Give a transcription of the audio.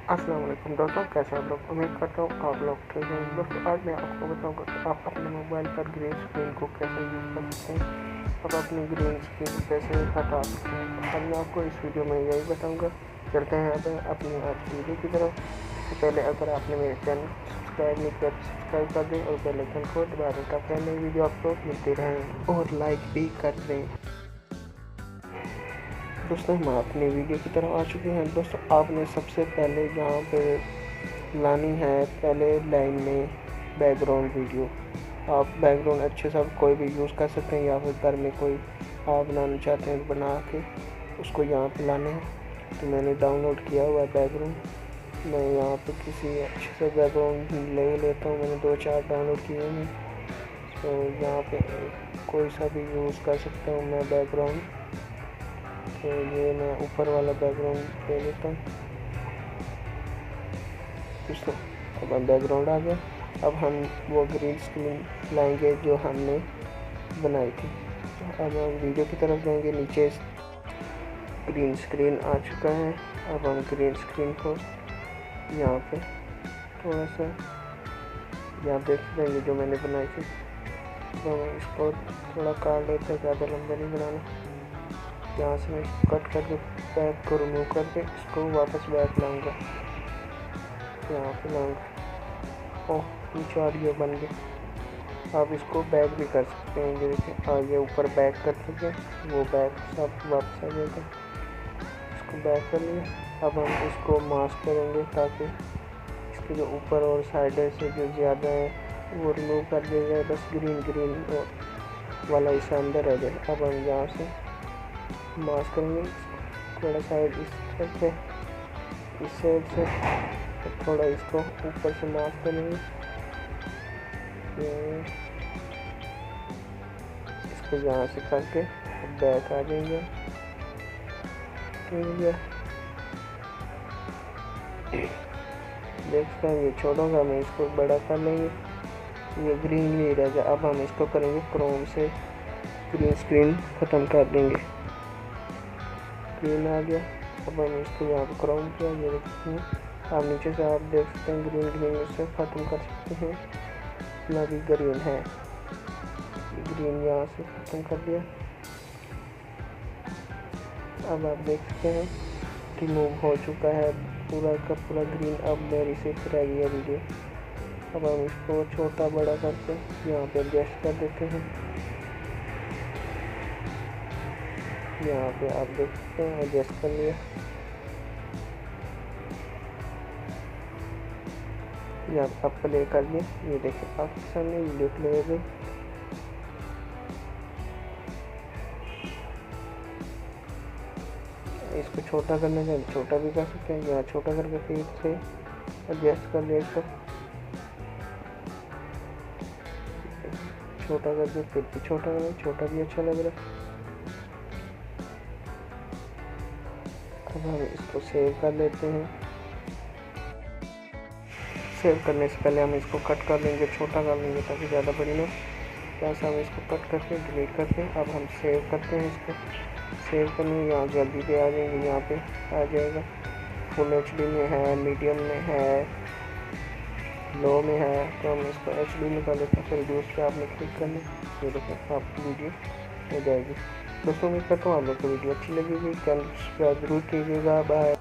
अस्सलाम वालेकुम दोस्तों, कैसे आप लोग? उम्मीद करता हूँ आप लोग ठीक हैं। दोस्तों आज मैं आपको बताऊंगा कि आप अपने मोबाइल पर ग्रीन स्क्रीन को कैसे यूज़ कर सकते हैं, आप अपनी ग्रीन स्क्रीन कैसे हटा सकते हैं। आज मैं आपको इस वीडियो में यही बताऊंगा। चलते हैं अब अपनी आज की वीडियो की तरफ। इससे पहले अगर आपने मेरे चैनल सब्सक्राइब नहीं किया तो सब्सक्राइब कर दें और बेल आइकन को दबा दें ताकि नई वीडियो आपको मिलती रहे और लाइक भी कर दें। दोस्तों हम अपनी वीडियो की तरफ आ चुके हैं। दोस्तों आपने सबसे पहले यहाँ पे लानी है पहले लाइन में बैकग्राउंड वीडियो। आप बैकग्राउंड अच्छे से कोई भी यूज़ कर सकते हैं या फिर घर में कोई आप बनाना चाहते हैं बना के उसको यहाँ पे लाने हैं। तो मैंने डाउनलोड किया हुआ है बैकग्राउंड। मैं यहाँ पे किसी अच्छे से बैकग्राउंड ले लेता हूँ। मैंने 2-4 डाउनलोड किए हैं। तो यहाँ पे कोई सा भी यूज़ कर सकता हूँ मैं बैकग्राउंड। तो ये मैं ऊपर वाला बैकग्राउंड ले लेता हूँ। दोस्तों अब हम बैकग्राउंड आ गया। अब हम वो ग्रीन स्क्रीन लाएंगे जो हमने बनाई थी। तो अब हम वीडियो की तरफ जाएंगे। नीचे ग्रीन स्क्रीन आ चुका है। अब हम ग्रीन स्क्रीन को यहाँ पे थोड़ा सा यहाँ देख देंगे जो मैंने बनाई थी। तो हम इसको थोड़ा काट लेते हैं, ज़्यादा लंबा नहीं बनाना। यहाँ से मैं इसको कट करके बैक को रिमूव करके इसको वापस बैक लाऊंगा। यहाँ पे लाऊंगा। ओह नीचे ऑडियो बन गया। आप इसको बैक भी कर सकते हैं। ये देखिए आगे ऊपर बैक कर चुके हैं, वो बैक सब वापस आ जाएगा। इसको बैक कर लिया। अब हम इसको मास्क करेंगे ताकि इसके जो ऊपर और साइड से जो ज़्यादा है वो रिमूव कर दिया जाए। बस ग्रीन वाला हिस्सा अंदर आ जाए। अब हम यहाँ से मास्क करेंगे थोड़ा साइड इस साइड से, इस साइड से थोड़ा इसको ऊपर से मास्क करेंगे। इसको यहाँ से करके बैक आ जाएंगे। ठीक है, देख सकते हैं ये छोटा होगा, मैं इसको बड़ा कर लेंगे। ये ग्रीन नहीं रह गया। अब हम इसको करेंगे क्रोम से ग्रीन स्क्रीन ख़त्म कर देंगे। ग्रीन आ गया। अब हम इसको यहाँ पर क्रोम किया। ये देखते हैं आप नीचे से आप देख सकते हैं ग्रीन इससे ख़त्म कर सकते हैं। इतना भी ग्रीन है, ग्रीन यहाँ से ख़त्म कर दिया। अब आप देख सकते हैं रिमूव हो चुका है पूरा का पूरा ग्रीन। अब मेरी सिर्फ रह गई है वीडियो। अब हम इसको छोटा बड़ा करके यहाँ पे एडजस्ट कर देते हैं। यहाँ पे आप देख सकते हैं एडजस्ट कर लिया। यहाँ आप प्ले कर लिए। ये देखिए आपके सामने वीडियो प्ले हो गई। इसको छोटा करना चाहिए, छोटा भी कर सकते हैं। यहाँ छोटा करके फिर से एडजस्ट कर लिया। इसको छोटा करके फिर भी छोटा करना, छोटा भी अच्छा लग रहा है। अब हम इसको सेव कर लेते हैं। सेव करने से पहले हम इसको कट कर लेंगे, छोटा कर लेंगे ताकि ज़्यादा बड़ी ना। यहाँ से हम इसको कट करके डिलीट करते हैं। अब हम सेव करते हैं। इसको सेव करने यहाँ जल्दी पे आ जाएंगे, यहाँ पे आ जाएगा। फुल HD में है, मीडियम में है, लो में है। तो हम इसको HD में कर लेते हैं। फिर रिड्यूस पे आपने क्लिक करना। ये देखिए आपकी वीडियो हो जाएगी। दोस्तों उम्मीद करता हूँ आप लोग को वीडियो अच्छी लगेगी। चैनल सब्सक्राइब जरूर कीजिएगा। बाय।